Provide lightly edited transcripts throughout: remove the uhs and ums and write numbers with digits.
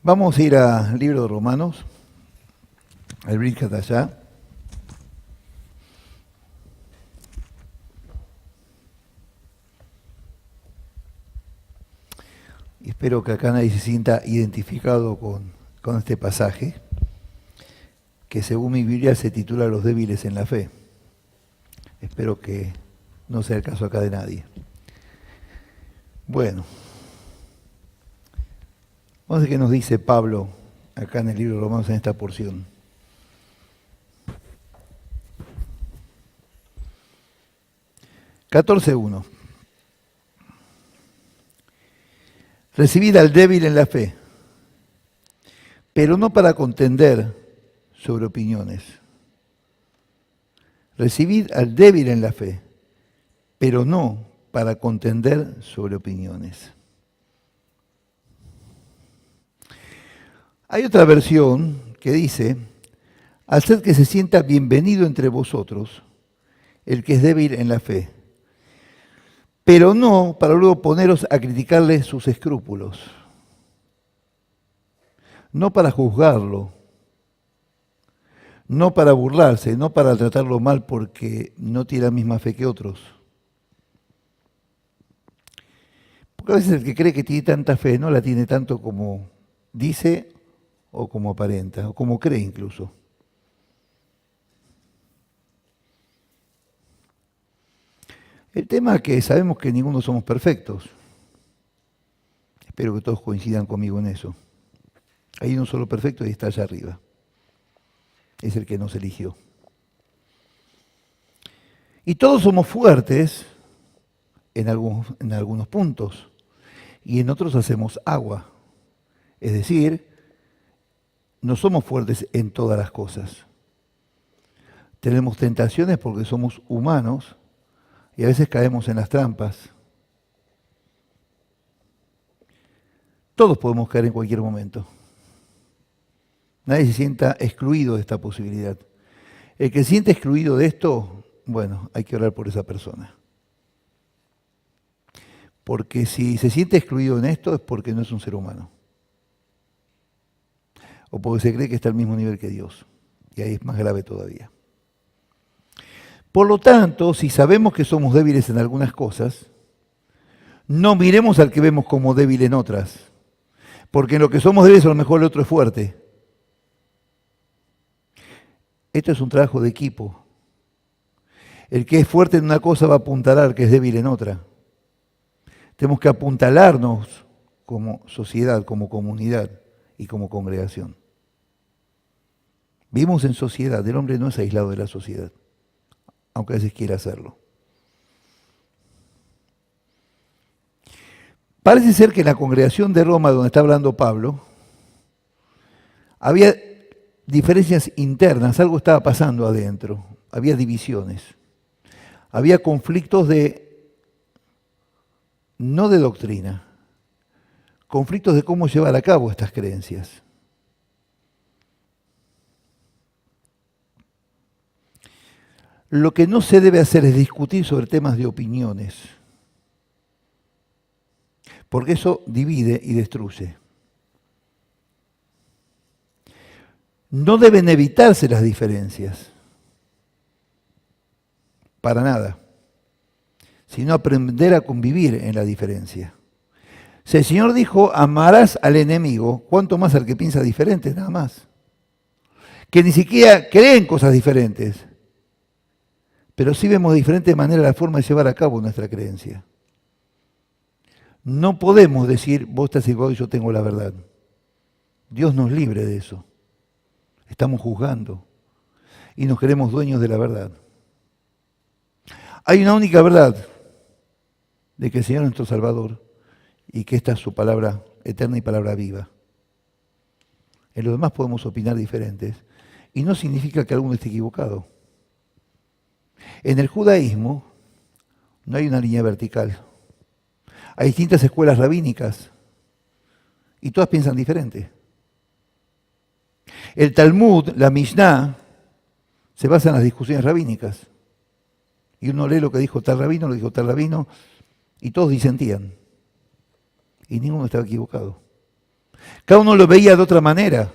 Vamos a ir al libro de Romanos, al Brit allá. Y espero que acá nadie se sienta identificado con este pasaje, que según mi Biblia se titula Los débiles en la fe. Espero que no sea el caso acá de nadie. Bueno, vamos a ver qué nos dice Pablo acá en el libro de Romanos en esta porción. (14:1). Recibid al débil en la fe, pero no para contender sobre opiniones. Recibid al débil en la fe, pero no para contender sobre opiniones. Hay otra versión que dice: haced que se sienta bienvenido entre vosotros el que es débil en la fe, pero no para luego poneros a criticarle sus escrúpulos, no para juzgarlo, no para burlarse, no para tratarlo mal porque no tiene la misma fe que otros. Porque a veces el que cree que tiene tanta fe no la tiene tanto como dice o como aparenta, o como cree incluso. El tema es que sabemos que ninguno somos perfectos. Espero que todos coincidan conmigo en eso. Hay uno solo perfecto y está allá arriba. Es el que nos eligió. Y todos somos fuertes en algunos puntos y en otros hacemos agua. Es decir, no somos fuertes en todas las cosas. Tenemos tentaciones porque somos humanos y a veces caemos en las trampas. Todos podemos caer en cualquier momento. Nadie se sienta excluido de esta posibilidad. El que se siente excluido de esto, bueno, hay que orar por esa persona. Porque si se siente excluido en esto es porque no es un ser humano. O porque se cree que está al mismo nivel que Dios. Y ahí es más grave todavía. Por lo tanto, si sabemos que somos débiles en algunas cosas, no miremos al que vemos como débil en otras. Porque en lo que somos débiles a lo mejor el otro es fuerte. Esto es un trabajo de equipo. El que es fuerte en una cosa va a apuntalar al que es débil en otra. Tenemos que apuntalarnos como sociedad, como comunidad y como congregación. Vivimos en sociedad, el hombre no es aislado de la sociedad, aunque a veces quiera hacerlo. Parece ser que en la congregación de Roma, donde está hablando Pablo, había diferencias internas, algo estaba pasando adentro, había divisiones, había conflictos no de doctrina, conflictos de cómo llevar a cabo estas creencias. Lo que no se debe hacer es discutir sobre temas de opiniones, porque eso divide y destruye. No deben evitarse las diferencias, para nada, sino aprender a convivir en la diferencia. Si el Señor dijo, amarás al enemigo, ¿cuánto más al que piensa diferente? Nada más. Que ni siquiera creen cosas diferentes, pero sí vemos de diferente manera la forma de llevar a cabo nuestra creencia. No podemos decir, vos estás equivocado y yo tengo la verdad. Dios nos libre de eso. Estamos juzgando y nos creemos dueños de la verdad. Hay una única verdad, de que el Señor es nuestro Salvador y que esta es su palabra eterna y palabra viva. En lo demás podemos opinar diferentes y no significa que alguno esté equivocado. En el judaísmo no hay una línea vertical. Hay distintas escuelas rabínicas y todas piensan diferente. El Talmud, la Mishnah, se basa en las discusiones rabínicas. Y uno lee lo que dijo tal rabino, lo dijo tal rabino, y todos disentían. Y ninguno estaba equivocado. Cada uno lo veía de otra manera,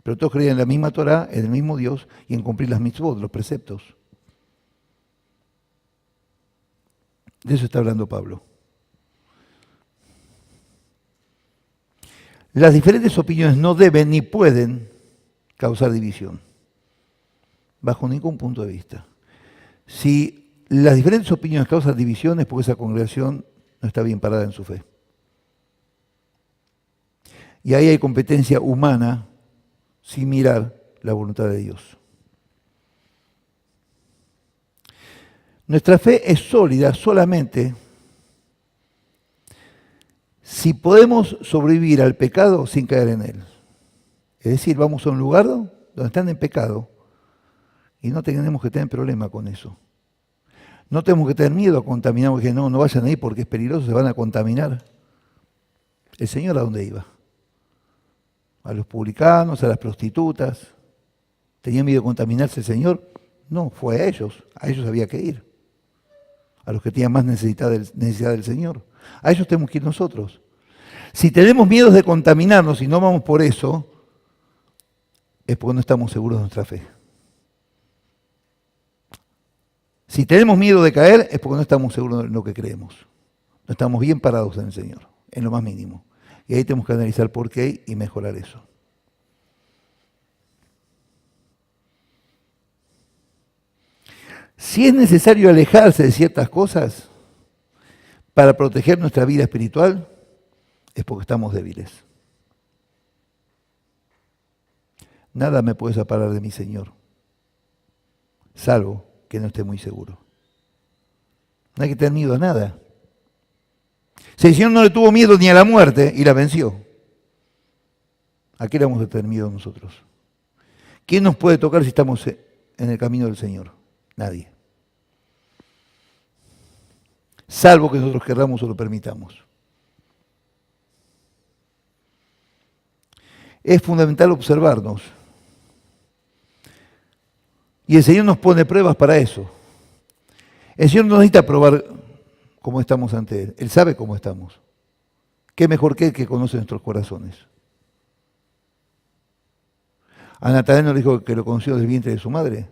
pero todos creían en la misma Torá, en el mismo Dios y en cumplir las mitzvot, los preceptos. De eso está hablando Pablo. Las diferentes opiniones no deben ni pueden causar división, bajo ningún punto de vista. Si las diferentes opiniones causan divisiones, es porque esa congregación no está bien parada en su fe. Y ahí hay competencia humana sin mirar la voluntad de Dios. Nuestra fe es sólida solamente si podemos sobrevivir al pecado sin caer en él. Es decir, vamos a un lugar donde están en pecado y no tenemos que tener problema con eso. No tenemos que tener miedo a contaminar, porque no vayan ahí porque es peligroso, se van a contaminar. ¿El Señor a dónde iba? ¿A los publicanos, a las prostitutas? ¿Tenía miedo de contaminarse el Señor? No, fue a ellos había que ir. A los que tenían más necesidad del Señor. A ellos tenemos que ir nosotros. Si tenemos miedo de contaminarnos y no vamos por eso, es porque no estamos seguros de nuestra fe. Si tenemos miedo de caer, es porque no estamos seguros de lo que creemos. No estamos bien parados en el Señor, en lo más mínimo. Y ahí tenemos que analizar por qué y mejorar eso. Si es necesario alejarse de ciertas cosas para proteger nuestra vida espiritual, es porque estamos débiles. Nada me puede separar de mi Señor, salvo que no esté muy seguro. No hay que tener miedo a nada. Si el Señor no le tuvo miedo ni a la muerte y la venció, ¿a qué le vamos a tener miedo nosotros? ¿Quién nos puede tocar si estamos en el camino del Señor? Nadie. Salvo que nosotros querramos o lo permitamos. Es fundamental observarnos. Y el Señor nos pone pruebas para eso. El Señor no necesita probar cómo estamos ante Él. Él sabe cómo estamos. ¿Qué mejor que Él que conoce nuestros corazones? A Natanael nos dijo que lo conoció del vientre de su madre.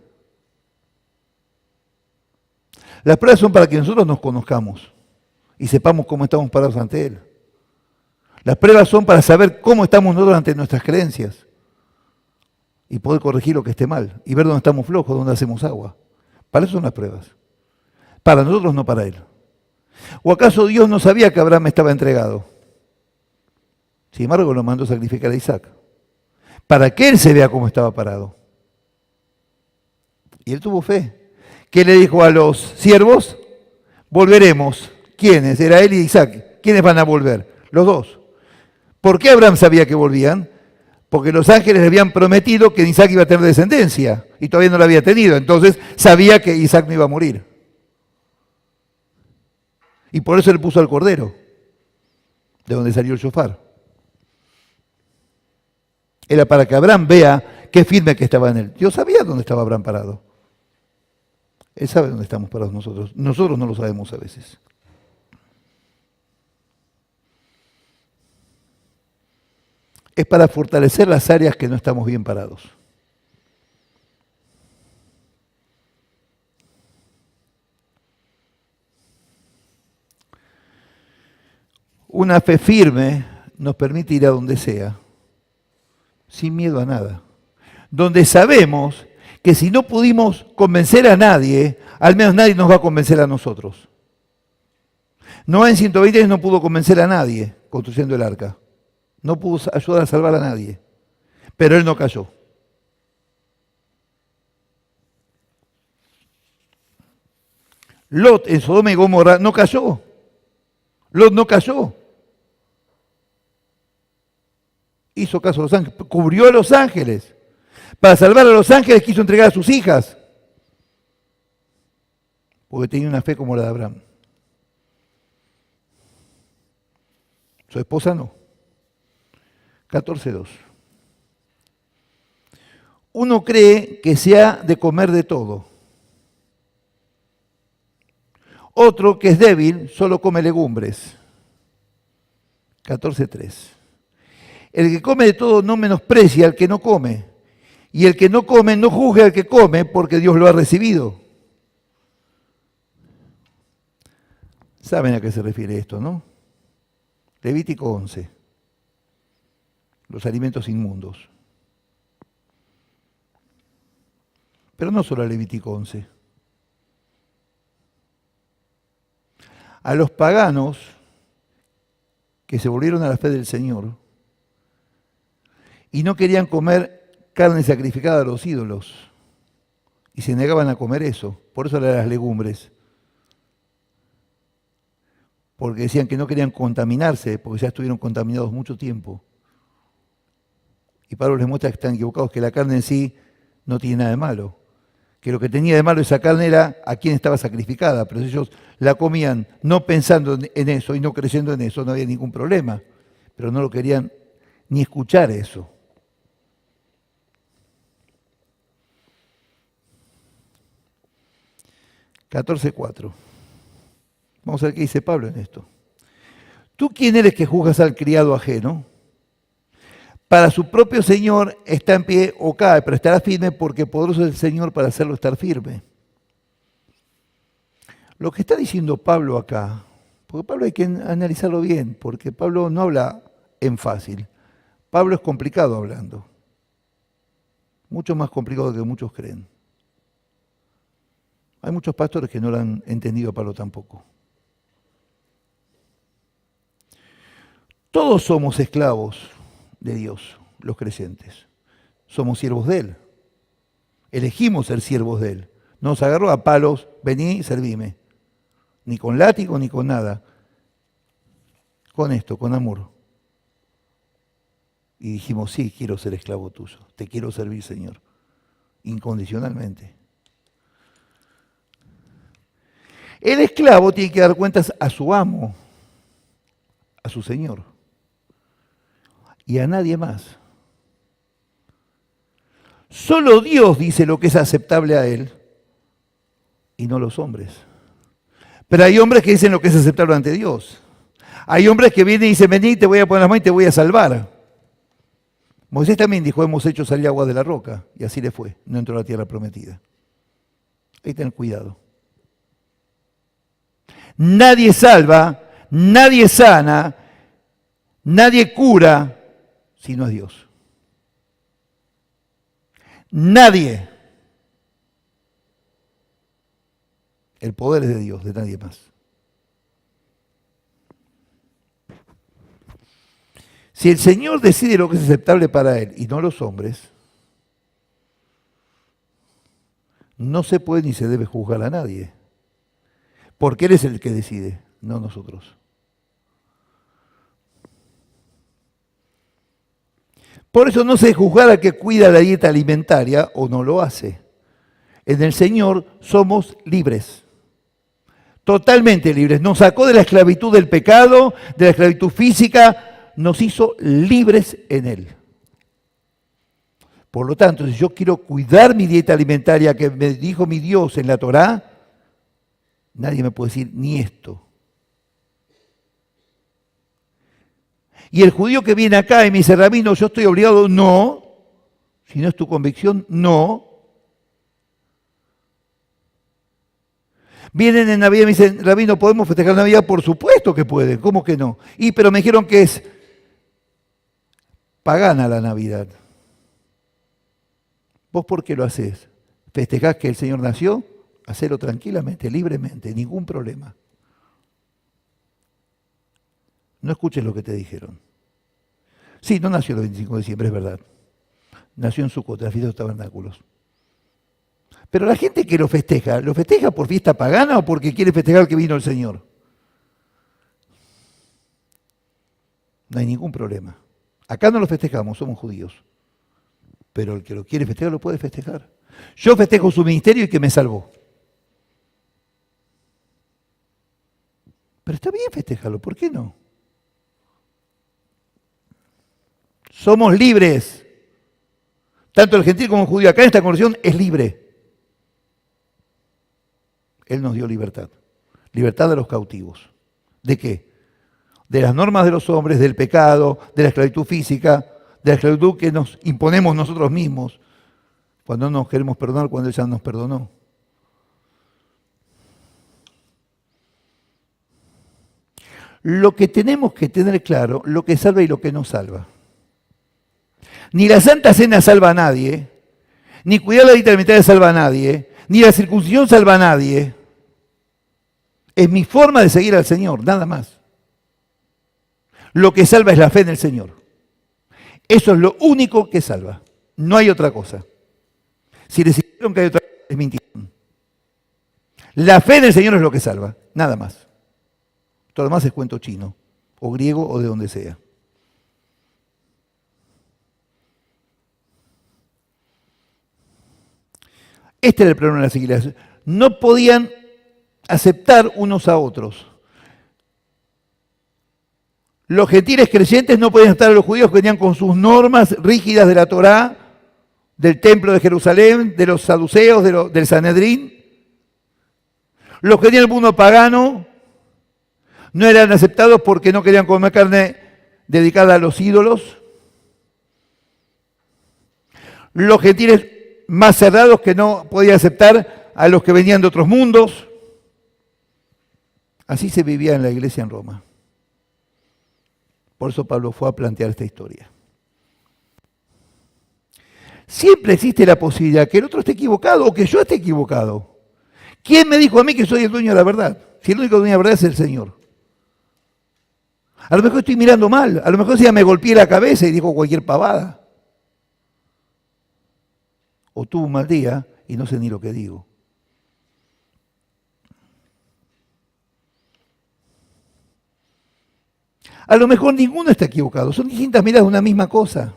Las pruebas son para que nosotros nos conozcamos y sepamos cómo estamos parados ante Él. Las pruebas son para saber cómo estamos nosotros ante nuestras creencias y poder corregir lo que esté mal y ver dónde estamos flojos, dónde hacemos agua. Para eso son las pruebas. Para nosotros, no para Él. ¿O acaso Dios no sabía que Abraham estaba entregado? Sin embargo, lo mandó a sacrificar a Isaac, para que él se vea cómo estaba parado. Y él tuvo fe. ¿Qué le dijo a los siervos? Volveremos. ¿Quiénes? Era él y Isaac. ¿Quiénes van a volver? Los dos. ¿Por qué Abraham sabía que volvían? Porque los ángeles le habían prometido que Isaac iba a tener descendencia y todavía no la había tenido. Entonces sabía que Isaac no iba a morir. Y por eso le puso al cordero, de donde salió el shofar. Era para que Abraham vea qué firme que estaba en él. Dios sabía dónde estaba Abraham parado. Él sabe dónde estamos parados nosotros. Nosotros no lo sabemos a veces. Es para fortalecer las áreas que no estamos bien parados. Una fe firme nos permite ir a donde sea, sin miedo a nada. Donde sabemos que si no pudimos convencer a nadie, al menos nadie nos va a convencer a nosotros. Noé en 120 años no pudo convencer a nadie construyendo el arca. No pudo ayudar a salvar a nadie. Pero él no cayó. Lot en Sodoma y Gomorra no cayó. Lot no cayó. Hizo caso a los ángeles, cubrió a los ángeles. Para salvar a los ángeles quiso entregar a sus hijas. Porque tenía una fe como la de Abraham. Su esposa no. 14:2. Uno cree que se ha de comer de todo. Otro que es débil solo come legumbres. 14:3. El que come de todo no menosprecia al que no come. Y el que no come no juzgue al que come porque Dios lo ha recibido. ¿Saben a qué se refiere esto, no? Levítico 11. Los alimentos inmundos. Pero no solo a Levítico 11. A los paganos que se volvieron a la fe del Señor y no querían comer carne sacrificada a los ídolos y se negaban a comer eso, por eso eran las legumbres, porque decían que no querían contaminarse, porque ya estuvieron contaminados mucho tiempo. Y Pablo les muestra que están equivocados, que la carne en sí no tiene nada de malo, que lo que tenía de malo esa carne era a quien estaba sacrificada, pero si ellos la comían no pensando en eso y no creyendo en eso, no había ningún problema, pero no lo querían ni escuchar eso. (14:4). Vamos a ver qué dice Pablo en esto. ¿Tú quién eres que juzgas al criado ajeno? Para su propio Señor está en pie o cae, pero estará firme porque poderoso es el Señor para hacerlo estar firme. Lo que está diciendo Pablo acá, porque Pablo hay que analizarlo bien, porque Pablo no habla en fácil. Pablo es complicado hablando. Mucho más complicado que muchos creen. Hay muchos pastores que no lo han entendido a Pablo tampoco. Todos somos esclavos de Dios, los creyentes. Somos siervos de Él. Elegimos ser siervos de Él. No nos agarró a palos, vení, servime. Ni con látigo, ni con nada. Con esto, con amor. Y dijimos, sí, quiero ser esclavo tuyo. Te quiero servir, Señor. Incondicionalmente. El esclavo tiene que dar cuentas a su amo, a su Señor. Y a nadie más. Solo Dios dice lo que es aceptable a Él y no los hombres. Pero hay hombres que dicen lo que es aceptable ante Dios. Hay hombres que vienen y dicen, vení, te voy a poner las manos y te voy a salvar. Moisés también dijo, hemos hecho salir agua de la roca. Y así le fue, no entró a la tierra prometida. Ahí ten cuidado. Nadie salva, nadie sana, nadie cura, si no es Dios. Nadie. El poder es de Dios, de nadie más. Si el Señor decide lo que es aceptable para Él y no los hombres, no se puede ni se debe juzgar a nadie. Porque Él es el que decide, no nosotros. Por eso no se debe juzgar al que cuida la dieta alimentaria o no lo hace. En el Señor somos libres. Totalmente libres. Nos sacó de la esclavitud del pecado, de la esclavitud física, nos hizo libres en Él. Por lo tanto, si yo quiero cuidar mi dieta alimentaria que me dijo mi Dios en la Torá, nadie me puede decir ni esto. Y el judío que viene acá y me dice, rabino, yo estoy obligado, no. Si no es tu convicción, no. Vienen en Navidad y me dicen, rabino, ¿podemos festejar Navidad? Por supuesto que pueden, ¿cómo que no? Pero me dijeron que es pagana la Navidad. ¿Vos por qué lo hacés? ¿Festejás que el Señor nació? Hacelo tranquilamente, libremente, ningún problema. No escuches lo que te dijeron. Sí, no nació el 25 de diciembre, es verdad. Nació en Sucot, en la fiesta de los tabernáculos. Pero la gente que ¿lo festeja por fiesta pagana o porque quiere festejar que vino el Señor? No hay ningún problema. Acá no lo festejamos, somos judíos. Pero el que lo quiere festejar lo puede festejar. Yo festejo su ministerio y que me salvó. Pero está bien festejarlo, ¿por qué no? Somos libres. Tanto el gentil como el judío acá en esta conversión es libre. Él nos dio libertad. Libertad a los cautivos. ¿De qué? de las normas de los hombres, del pecado, de la esclavitud física, de la esclavitud que nos imponemos nosotros mismos cuando no nos queremos perdonar, cuando Él ya nos perdonó. Lo que tenemos que tener claro, lo que salva y lo que no salva. Ni la Santa Cena salva a nadie, ni cuidar la dieta alimentaria salva a nadie, ni la circuncisión salva a nadie. Es mi forma de seguir al Señor, nada más. Lo que salva es la fe en el Señor. Eso es lo único que salva. No hay otra cosa. Si les dijeron que hay otra cosa, les mintieron. La fe en el Señor es lo que salva, nada más. Todo lo demás es cuento chino, o griego, o de donde sea. Este era el problema de las iglesias. No podían aceptar unos a otros. Los gentiles creyentes no podían aceptar a los judíos que venían con sus normas rígidas de la Torá, del templo de Jerusalén, de los saduceos, del Sanedrín. Los que tenían el mundo pagano no eran aceptados porque no querían comer carne dedicada a los ídolos. Los gentiles más cerrados que no podían aceptar a los que venían de otros mundos. Así se vivía en la iglesia en Roma. Por eso Pablo fue a plantear esta historia. Siempre existe la posibilidad que el otro esté equivocado o que yo esté equivocado. ¿Quién me dijo a mí que soy el dueño de la verdad? Si el único dueño de la verdad es el Señor. A lo mejor estoy mirando mal, a lo mejor ya me golpeé la cabeza y dijo cualquier pavada. O tuve un mal día y no sé ni lo que digo. A lo mejor ninguno está equivocado, son distintas miradas de una misma cosa.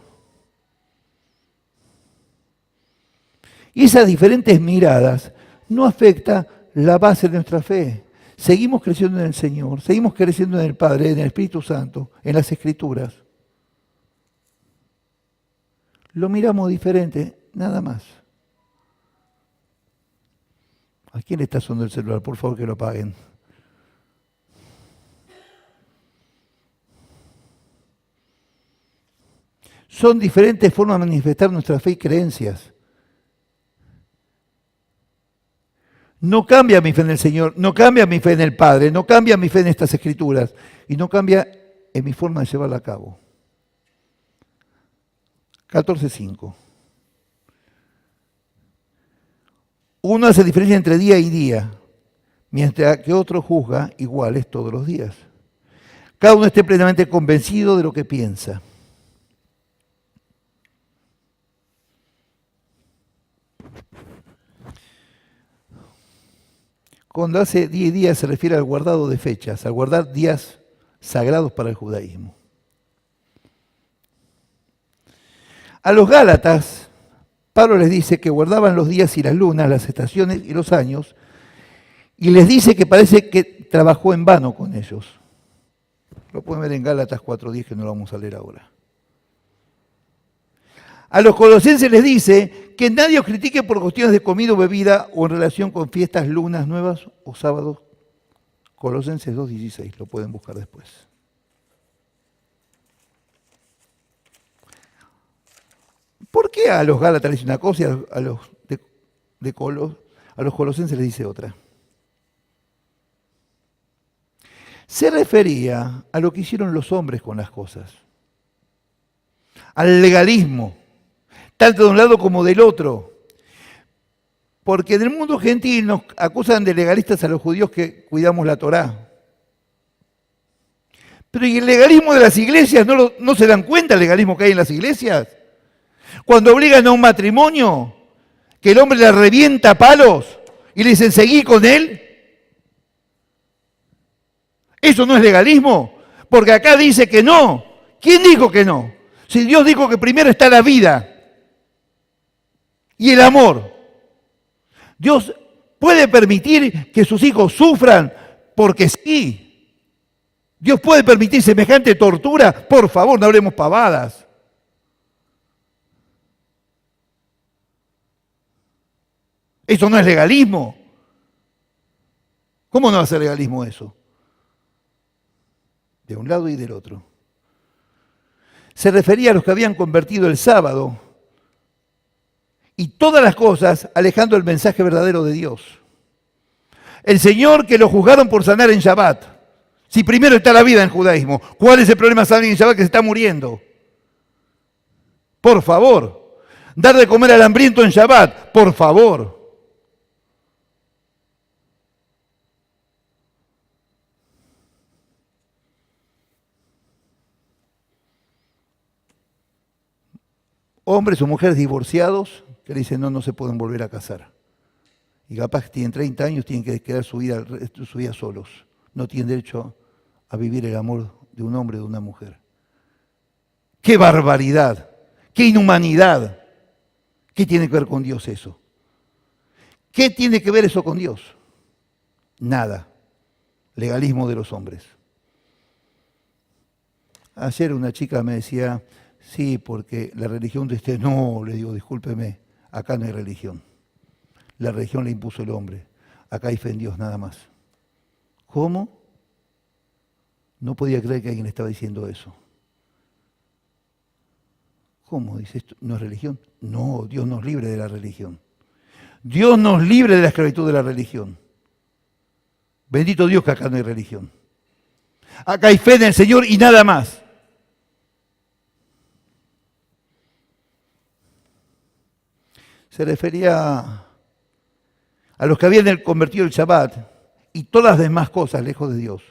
Y esas diferentes miradas no afectan la base de nuestra fe. Seguimos creciendo en el Señor, seguimos creciendo en el Padre, en el Espíritu Santo, en las Escrituras. Lo miramos diferente, nada más. ¿A quién le está sonando el celular? Por favor, que lo apaguen. Son diferentes formas de manifestar nuestra fe y creencias. No cambia mi fe en el Señor, no cambia mi fe en el Padre, no cambia mi fe en estas Escrituras y no cambia en mi forma de llevarla a cabo. 14.5. Uno hace diferencia entre día y día, mientras que otro juzga iguales todos los días. Cada uno esté plenamente convencido de lo que piensa. Cuando hace día y día se refiere al guardado de fechas, al guardar días sagrados para el judaísmo. A los Gálatas, Pablo les dice que guardaban los días y las lunas, las estaciones y los años, y les dice que parece que trabajó en vano con ellos. Lo pueden ver en Gálatas 4:10, que no lo vamos a leer ahora. A los colosenses les dice que nadie os critique por cuestiones de comida o bebida o en relación con fiestas, lunas nuevas o sábados. Colosenses 2:16, lo pueden buscar después. ¿Por qué a los Gálatas les dice una cosa y a los colosenses les dice otra? Se refería a lo que hicieron los hombres con las cosas, al legalismo, tanto de un lado como del otro. Porque en el mundo gentil nos acusan de legalistas a los judíos que cuidamos la Torá. Pero ¿y el legalismo de las iglesias? ¿No se dan cuenta el legalismo que hay en las iglesias? Cuando obligan a un matrimonio, que el hombre le revienta a palos y le dicen, seguí con él. ¿Eso no es legalismo? Porque acá dice que no. ¿Quién dijo que no? Si Dios dijo que primero está la vida y el amor. Dios puede permitir que sus hijos sufran porque sí. Dios puede permitir semejante tortura. Por favor, no hablemos pavadas. Eso no es legalismo. ¿Cómo no va a ser legalismo eso? de un lado y del otro. Se refería a los que habían convertido el sábado y todas las cosas alejando el mensaje verdadero de Dios. El Señor que lo juzgaron por sanar en Shabbat. Si primero está la vida en judaísmo, ¿cuál es el problema de sanar en Shabbat que se está muriendo? Por favor. Dar de comer al hambriento en Shabbat, por favor. Hombres o mujeres divorciados que le dicen no se pueden volver a casar. Y capaz que tienen 30 años, tienen que quedar su vida solos. No tienen derecho a vivir el amor de un hombre o de una mujer. ¡Qué barbaridad! ¡Qué inhumanidad! ¿Qué tiene que ver con Dios eso? ¿Qué tiene que ver eso con Dios? Nada. Legalismo de los hombres. Ayer una chica me decía, sí, porque la religión de usted, no, le digo, discúlpeme, acá no hay religión. La religión la impuso el hombre. Acá hay fe en Dios nada más. ¿Cómo? No podía creer que alguien estaba diciendo eso. ¿Cómo? Dice, ¿esto no es religión? No, Dios nos libre de la religión. Dios nos libre de la esclavitud de la religión. Bendito Dios que acá no hay religión. Acá hay fe en el Señor y nada más. Se refería a los que habían convertido el Shabbat y todas las demás cosas lejos de Dios.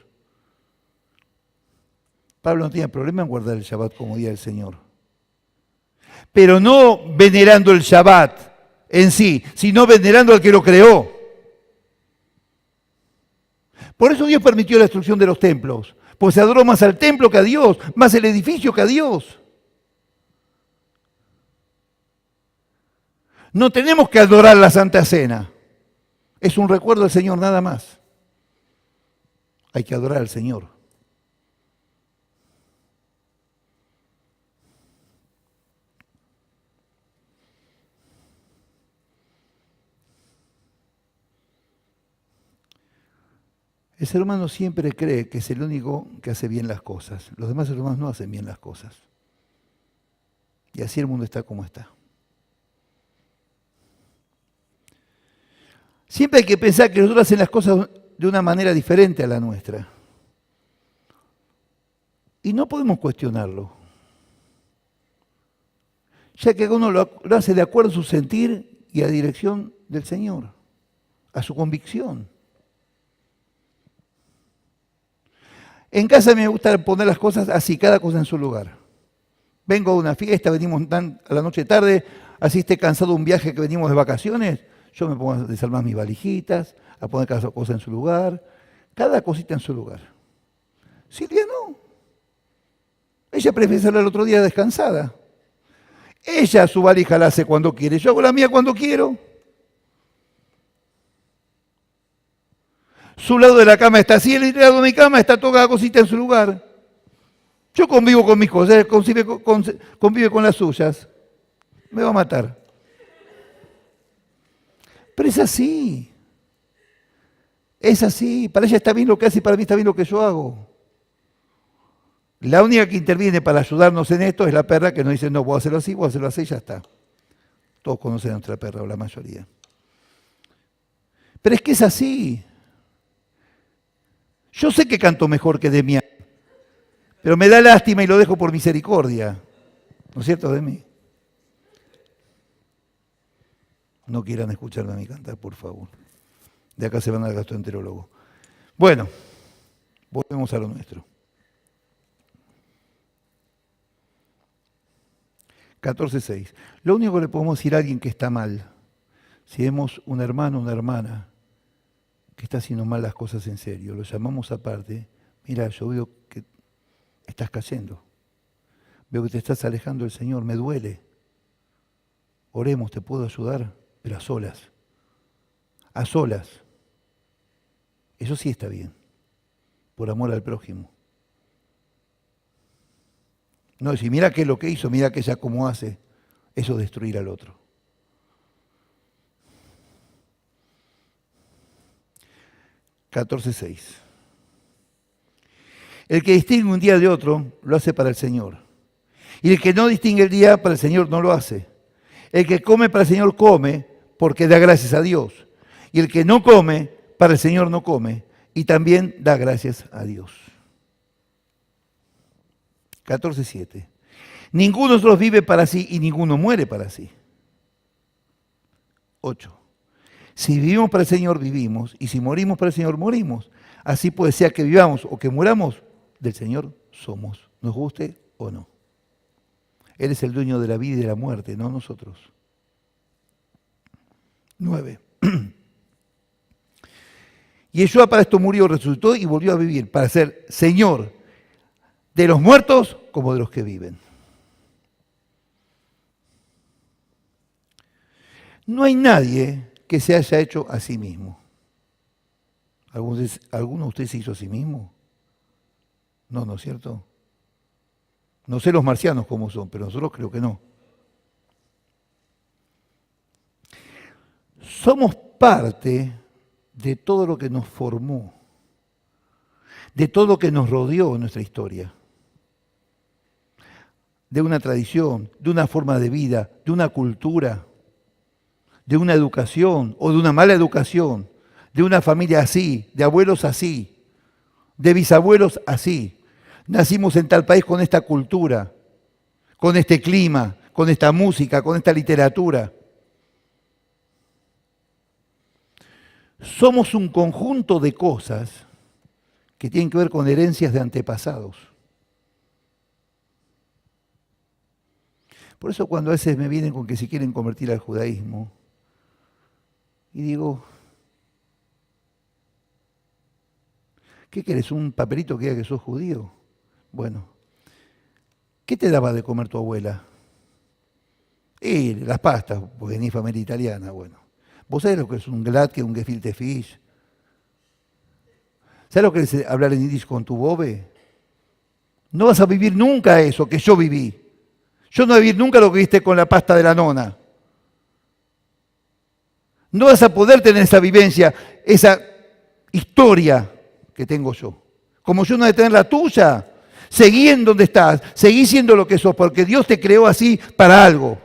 Pablo no tenía problema en guardar el Shabbat como día del Señor. Pero no venerando el Shabbat en sí, sino venerando al que lo creó. Por eso Dios permitió la destrucción de los templos, pues se adoró más al templo que a Dios, más el edificio que a Dios. No tenemos que adorar la Santa Cena. Es un recuerdo al Señor nada más. Hay que adorar al Señor. El ser humano siempre cree que es el único que hace bien las cosas. Los demás seres humanos no hacen bien las cosas. Y así el mundo está como está. Siempre hay que pensar que los otros hacen las cosas de una manera diferente a la nuestra. Y no podemos cuestionarlo. Ya que uno lo hace de acuerdo a su sentir y a dirección del Señor, a su convicción. En casa me gusta poner las cosas así, cada cosa en su lugar. Vengo a una fiesta, venimos a la noche tarde, así esté cansado de un viaje que venimos de vacaciones, yo me pongo a desarmar mis valijitas, a poner cada cosa en su lugar, cada cosita en su lugar. Silvia no. Ella prefiere hacerla el otro día descansada. Ella su valija la hace cuando quiere, yo hago la mía cuando quiero. Su lado de la cama está así, el lado de mi cama está toda cada cosita en su lugar. Yo convivo con mis cosas, él convive con las suyas. Me va a matar. Pero es así. Es así. Para ella está bien lo que hace y para mí está bien lo que yo hago. La única que interviene para ayudarnos en esto es la perra que nos dice, no, voy a hacerlo así, y ya está. Todos conocen a nuestra perra, o la mayoría. Pero es que es así. Yo sé que canto mejor que Demián, pero me da lástima y lo dejo por misericordia. ¿No es cierto, Demi? No quieran escucharme a mí cantar, por favor. De acá se van al gastroenterólogo. Bueno, volvemos a lo nuestro. 14.6. Lo único que le podemos decir a alguien que está mal, si vemos un hermano o una hermana que está haciendo mal las cosas en serio, lo llamamos aparte, mira, yo veo que estás cayendo, veo que te estás alejando del Señor, me duele. Oremos, te puedo ayudar, pero a solas. A solas. Eso sí está bien, por amor al prójimo. No decir, mira qué es lo que hizo, mira que ella cómo hace. Eso es destruir al otro. 14.6. El que distingue un día de otro, lo hace para el Señor. Y el que no distingue el día, para el Señor no lo hace. El que come para el Señor come, porque da gracias a Dios. Y el que no come, para el Señor no come, y también da gracias a Dios. 14:7. Ninguno de nosotros vive para sí y ninguno muere para sí. 8. Si vivimos para el Señor, vivimos, y si morimos para el Señor, morimos. Así puede ser que vivamos o que muramos, del Señor somos, nos guste o no. Él es el dueño de la vida y de la muerte, no nosotros. 9. Y Yeshua para esto murió, resucitó y volvió a vivir, para ser Señor de los muertos como de los que viven. No hay nadie que se haya hecho a sí mismo. ¿Alguno de ustedes se hizo a sí mismo? No, ¿no es cierto? No sé los marcianos cómo son, pero nosotros creo que no. Somos parte de todo lo que nos formó, de todo lo que nos rodeó en nuestra historia, de una tradición, de una forma de vida, de una cultura, de una educación o de una mala educación, de una familia así, de abuelos así, de bisabuelos así. Nacimos en tal país con esta cultura, con este clima, con esta música, con esta literatura. Somos un conjunto de cosas que tienen que ver con herencias de antepasados. Por eso cuando a veces me vienen con que si quieren convertir al judaísmo, y digo, ¿qué querés? ¿Un papelito que diga que sos judío? Bueno, ¿qué te daba de comer tu abuela? Y las pastas, porque ni familia italiana, bueno. ¿Vos sabés lo que es un glatke, un gefilte fish? ¿Sabés lo que es hablar en yiddish con tu bobe? No vas a vivir nunca eso que yo viví. Yo no voy a vivir nunca lo que viste con la pasta de la nona. No vas a poder tener esa vivencia, esa historia que tengo yo. Como yo no he de tener la tuya. Seguí en donde estás, seguí siendo lo que sos, porque Dios te creó así para algo.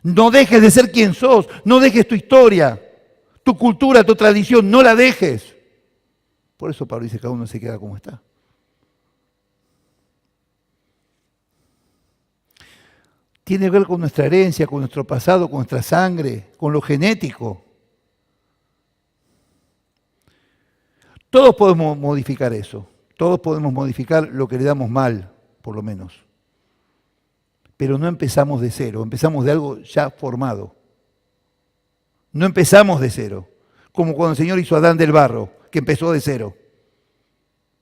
No dejes de ser quien sos, no dejes tu historia, tu cultura, tu tradición, no la dejes. Por eso Pablo dice que cada uno se queda como está. Tiene que ver con nuestra herencia, con nuestro pasado, con nuestra sangre, con lo genético. Todos podemos modificar eso, todos podemos modificar lo que le damos mal, por lo menos. Pero no empezamos de cero, empezamos de algo ya formado. No empezamos de cero, como cuando el Señor hizo a Adán del barro, que empezó de cero.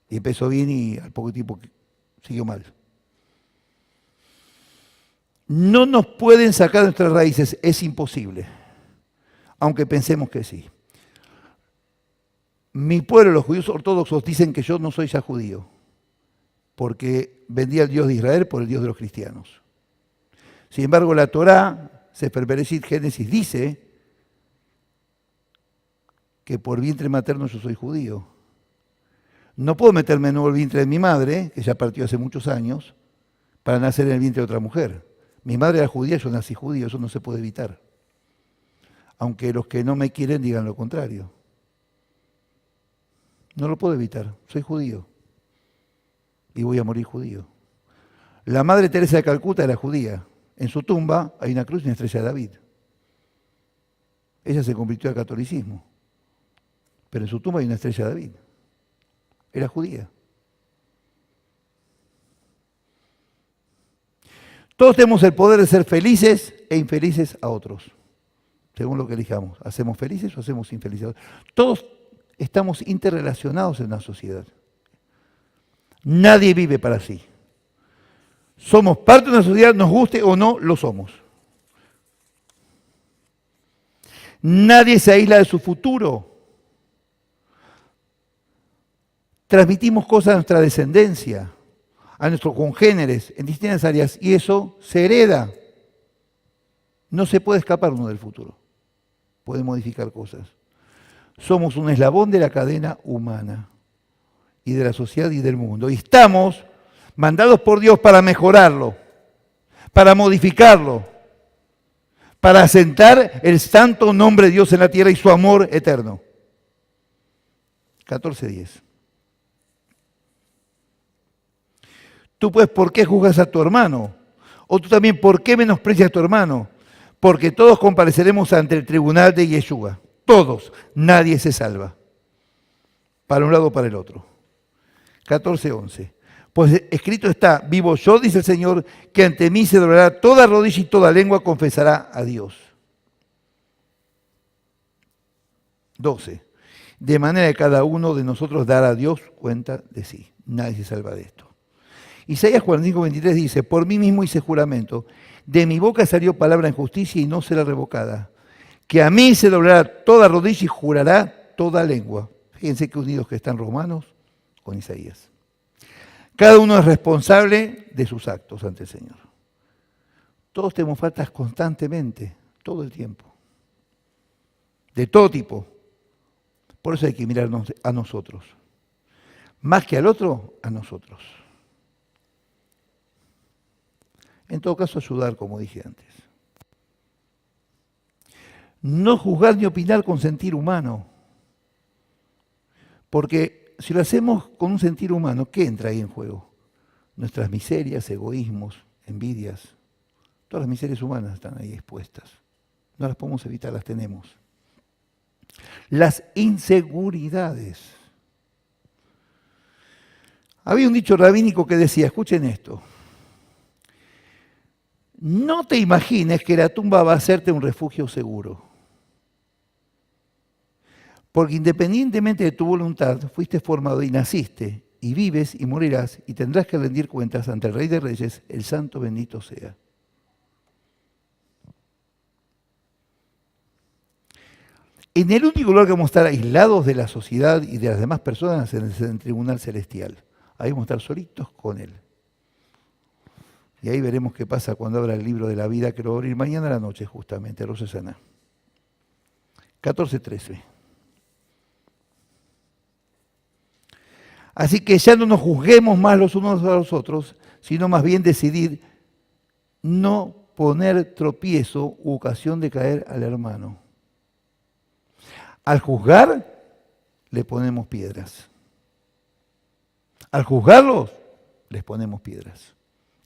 Y empezó bien y al poco tiempo siguió mal. No nos pueden sacar de nuestras raíces, es imposible, aunque pensemos que sí. Mi pueblo, los judíos ortodoxos, dicen que yo no soy ya judío, porque vendí al Dios de Israel por el Dios de los cristianos. Sin embargo, la Torá, Sefer Bereshit, Génesis, dice que por vientre materno yo soy judío. No puedo meterme en el vientre de mi madre, que ya partió hace muchos años, para nacer en el vientre de otra mujer. Mi madre era judía, yo nací judío, eso no se puede evitar. Aunque los que no me quieren digan lo contrario. No lo puedo evitar, soy judío. Y voy a morir judío. La madre Teresa de Calcuta era judía. En su tumba hay una cruz y una estrella de David. Ella se convirtió al catolicismo. Pero en su tumba hay una estrella de David. Era judía. Todos tenemos el poder de ser felices e infelices a otros, según lo que elijamos. ¿Hacemos felices o hacemos infelices a otros? Todos estamos interrelacionados en una sociedad. Nadie vive para sí. Somos parte de una sociedad, nos guste o no, lo somos. Nadie se aísla de su futuro. Transmitimos cosas a nuestra descendencia, a nuestros congéneres en distintas áreas, y eso se hereda. No se puede escapar uno del futuro. Puede modificar cosas. Somos un eslabón de la cadena humana. y de la sociedad y del mundo. Y estamos mandados por Dios para mejorarlo, para modificarlo, para asentar el santo nombre de Dios en la tierra y su amor eterno. 14:10. Tú pues, ¿por qué juzgas a tu hermano? O tú también, ¿por qué menosprecias a tu hermano? Porque todos compareceremos ante el tribunal de Yeshua. Todos, nadie se salva. Para un lado o para el otro. 14:11. Pues escrito está, vivo yo, dice el Señor, que ante mí se doblará toda rodilla y toda lengua confesará a Dios. 12. De manera que cada uno de nosotros dará a Dios cuenta de sí. Nadie se salva de esto. Isaías 45:23 dice, por mí mismo hice juramento, de mi boca salió palabra en justicia y no será revocada, que a mí se doblará toda rodilla y jurará toda lengua. Fíjense qué unidos que están Romanos con Isaías. Cada uno es responsable de sus actos ante el Señor. Todos tenemos faltas constantemente, todo el tiempo, de todo tipo. Por eso hay que mirarnos a nosotros. Más que al otro, a nosotros. En todo caso, ayudar, como dije antes. No juzgar ni opinar con sentir humano. Porque si lo hacemos con un sentir humano, ¿qué entra ahí en juego? Nuestras miserias, egoísmos, envidias. Todas las miserias humanas están ahí expuestas. No las podemos evitar, las tenemos. Las inseguridades. Había un dicho rabínico que decía, escuchen esto, no te imagines que la tumba va a hacerte un refugio seguro. Porque independientemente de tu voluntad, fuiste formado y naciste, y vives y morirás, y tendrás que rendir cuentas ante el Rey de Reyes, el Santo bendito sea. En el único lugar que vamos a estar aislados de la sociedad y de las demás personas es en el tribunal celestial. Ahí vamos a estar solitos con Él. Y ahí veremos qué pasa cuando abra el libro de la vida, que lo va a abrir mañana a la noche, justamente, Rosh Hashanah. 14:13. Así que ya no nos juzguemos más los unos a los otros, sino más bien decidir no poner tropiezo u ocasión de caer al hermano. Al juzgar, le ponemos piedras. Al juzgarlos, les ponemos piedras.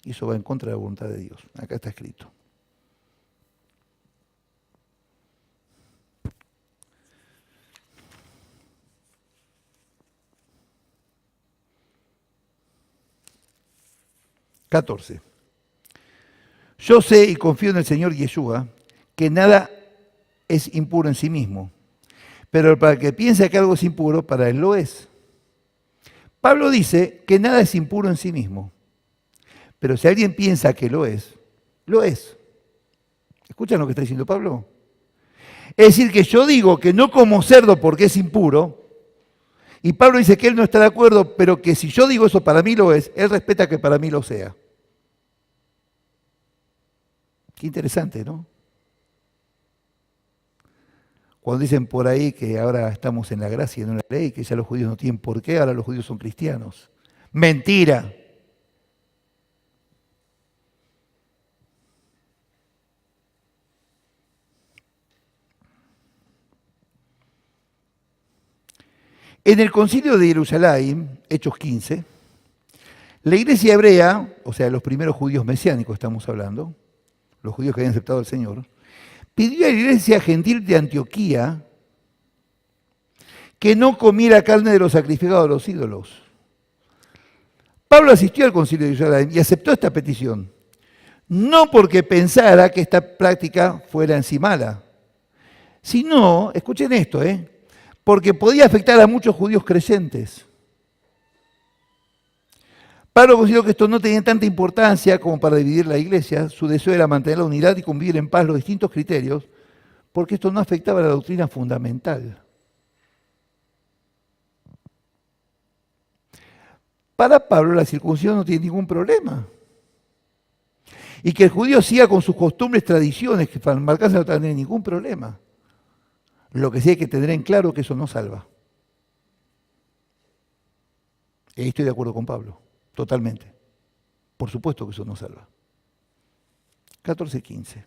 Y eso va en contra de la voluntad de Dios. Acá está escrito. (14) Yo sé y confío en el Señor Yeshua, que nada es impuro en sí mismo, pero para el que piensa que algo es impuro, para él lo es. Pablo dice que nada es impuro en sí mismo, pero si alguien piensa que lo es, lo es. ¿Escuchan lo que está diciendo Pablo? Es decir, que yo digo que no como cerdo porque es impuro, y Pablo dice que él no está de acuerdo, pero que si yo digo eso para mí lo es, él respeta que para mí lo sea. Qué interesante, ¿no? Cuando dicen por ahí que ahora estamos en la gracia y no en la ley, que ya los judíos no tienen por qué, ahora los judíos son cristianos. Mentira. En el concilio de Jerusalén, Hechos 15, la iglesia hebrea, o sea, los primeros judíos mesiánicos estamos hablando, los judíos que habían aceptado al Señor, pidió a la iglesia gentil de Antioquía que no comiera carne de los sacrificados a los ídolos. Pablo asistió al concilio de Jerusalén y aceptó esta petición, no porque pensara que esta práctica fuera en sí mala, sino, escuchen esto, porque podía afectar a muchos judíos creyentes. Pablo consideró que esto no tenía tanta importancia como para dividir la iglesia. Su deseo era mantener la unidad y convivir en paz los distintos criterios, porque esto no afectaba a la doctrina fundamental. Para Pablo la circuncisión no tiene ningún problema. Y que el judío siga con sus costumbres, tradiciones, que para marcarse no tiene ningún problema. Lo que sí hay que tener en claro que eso no salva. Y ahí estoy de acuerdo con Pablo, totalmente. Por supuesto que eso no salva. 14:15.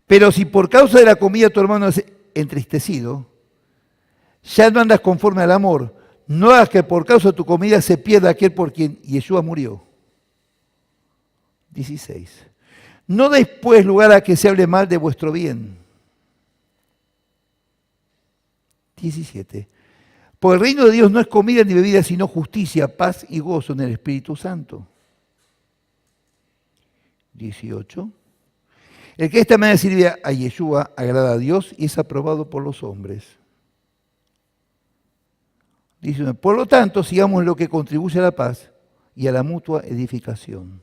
Pero si por causa de la comida tu hermano es entristecido, ya no andas conforme al amor. No hagas que por causa de tu comida se pierda aquel por quien Yeshua murió. 16. No deis pues lugar a que se hable mal de vuestro bien. 17. Porque el reino de Dios no es comida ni bebida, sino justicia, paz y gozo en el Espíritu Santo. 18. El que de esta manera sirve a Yeshua agrada a Dios y es aprobado por los hombres. 19. Por lo tanto, sigamos lo que contribuye a la paz y a la mutua edificación.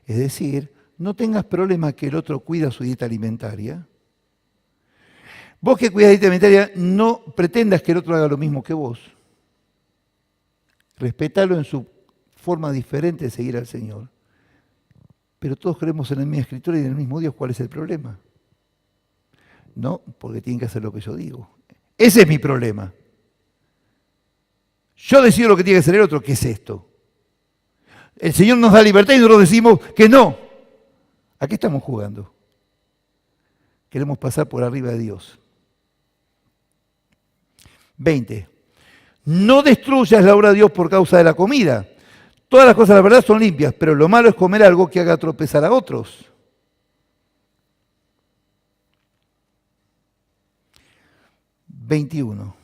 Es decir, no tengas problema que el otro cuida su dieta alimentaria. Vos que cuidas la dieta alimentaria, no pretendas que el otro haga lo mismo que vos. Respetalo en su forma diferente de seguir al Señor. Pero todos creemos en la misma Escritura y en el mismo Dios. ¿Cuál es el problema? No, porque tienen que hacer lo que yo digo. Ese es mi problema. Yo decido lo que tiene que hacer el otro. ¿Qué es esto? El Señor nos da libertad y nosotros decimos que no. ¿A qué estamos jugando? Queremos pasar por arriba de Dios. 20. No destruyas la obra de Dios por causa de la comida. Todas las cosas, la verdad, son limpias, pero lo malo es comer algo que haga tropezar a otros. 21.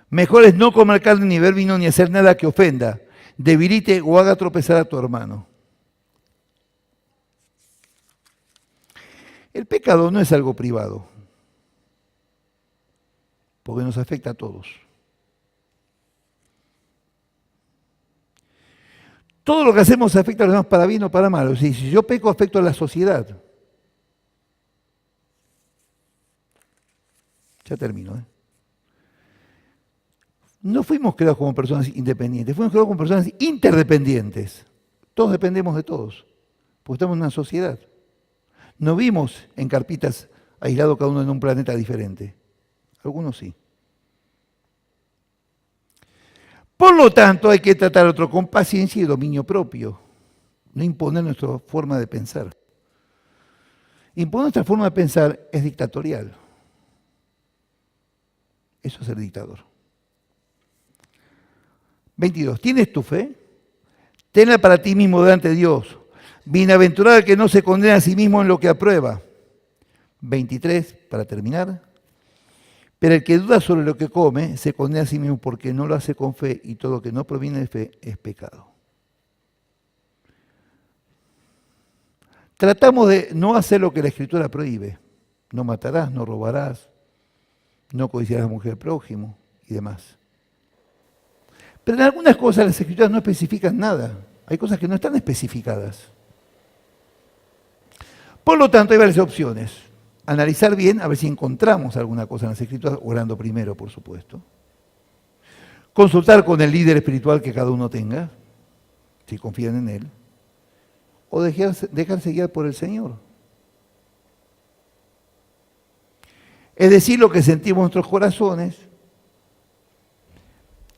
Mejor es no comer carne, ni beber vino, ni hacer nada que ofenda, debilite o haga tropezar a tu hermano. El pecado no es algo privado, porque nos afecta a todos. Todo lo que hacemos afecta a los demás para bien o para mal. O sea, si yo peco, afecto a la sociedad. Ya termino. No fuimos creados como personas independientes, fuimos creados como personas interdependientes. Todos dependemos de todos, porque estamos en una sociedad. No vivimos en carpitas aislados cada uno en un planeta diferente. Algunos sí. Por lo tanto, hay que tratar al otro con paciencia y dominio propio, no imponer nuestra forma de pensar. Imponer nuestra forma de pensar es dictatorial. Eso es ser dictador. 22. ¿Tienes tu fe? Tenla para ti mismo delante de Dios. Bienaventurado el que no se condena a sí mismo en lo que aprueba. 23, para terminar. Pero el que duda sobre lo que come, se condena a sí mismo porque no lo hace con fe y todo lo que no proviene de fe es pecado. Tratamos de no hacer lo que la Escritura prohíbe. No matarás, no robarás, no codiciarás a la mujer del prójimo y demás. Pero en algunas cosas las Escrituras no especifican nada. Hay cosas que no están especificadas. Por lo tanto, hay varias opciones. Analizar bien, a ver si encontramos alguna cosa en las Escrituras, orando primero, por supuesto. Consultar con el líder espiritual que cada uno tenga, si confían en él. O dejarse guiar por el Señor. Es decir, lo que sentimos en nuestros corazones,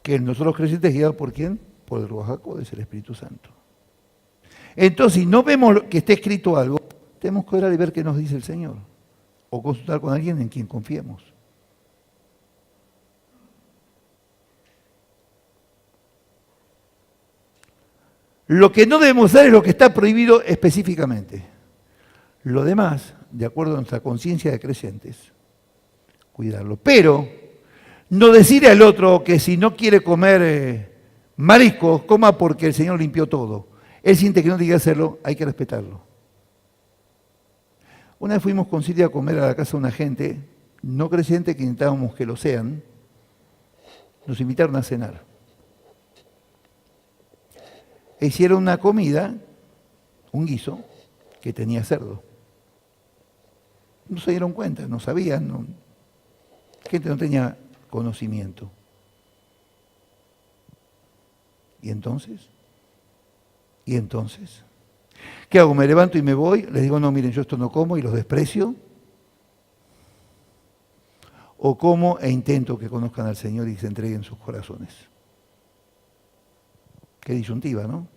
que nosotros creyentes guiados por ¿quién? Por el Ruach HaKodesh, el Espíritu Santo. Entonces, si no vemos que esté escrito algo, tenemos que orar y ver qué nos dice el Señor. O consultar con alguien en quien confiemos. Lo que no debemos hacer es lo que está prohibido específicamente. Lo demás, de acuerdo a nuestra conciencia de creyentes, cuidarlo. Pero no decirle al otro que si no quiere comer mariscos, coma porque el Señor limpió todo. Él siente que no tiene que hacerlo, hay que respetarlo. Una vez fuimos con Silvia a comer a la casa de una gente no creyente que intentábamos que lo sean. Nos invitaron a cenar. E hicieron una comida, un guiso, que tenía cerdo. No se dieron cuenta, no sabían, la gente no tenía conocimiento. ¿Y entonces? ¿Qué hago? ¿Me levanto y me voy? Les digo, no, miren, yo esto no como y los desprecio. o como e intento que conozcan al Señor y se entreguen sus corazones. Qué disyuntiva, ¿no?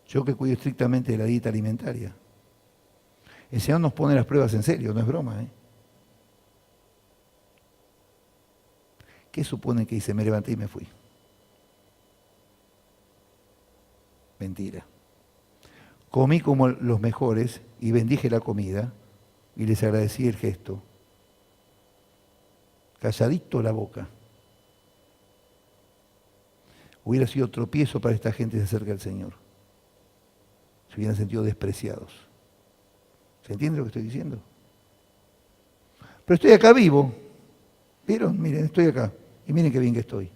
Yo que cuido estrictamente de la dieta alimentaria. El Señor nos pone las pruebas en serio, no es broma, ¿eh? ¿Qué supone que hice? Me levanté y me fui. Mentira. Comí como los mejores y bendije la comida y les agradecí el gesto. Calladito la boca. Hubiera sido tropiezo para esta gente que se acerca al Señor. Se hubieran sentido despreciados. ¿Se entiende lo que estoy diciendo? Pero estoy acá vivo. ¿Vieron? Miren, estoy acá. Y miren qué bien que estoy.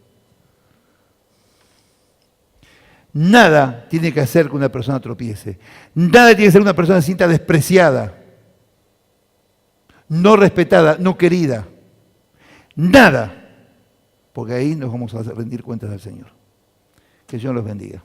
Nada tiene que hacer que una persona tropiece. Nada tiene que ser una persona se sienta despreciada, no respetada, no querida. Nada. Porque ahí nos vamos a rendir cuentas al Señor. Que el Señor los bendiga.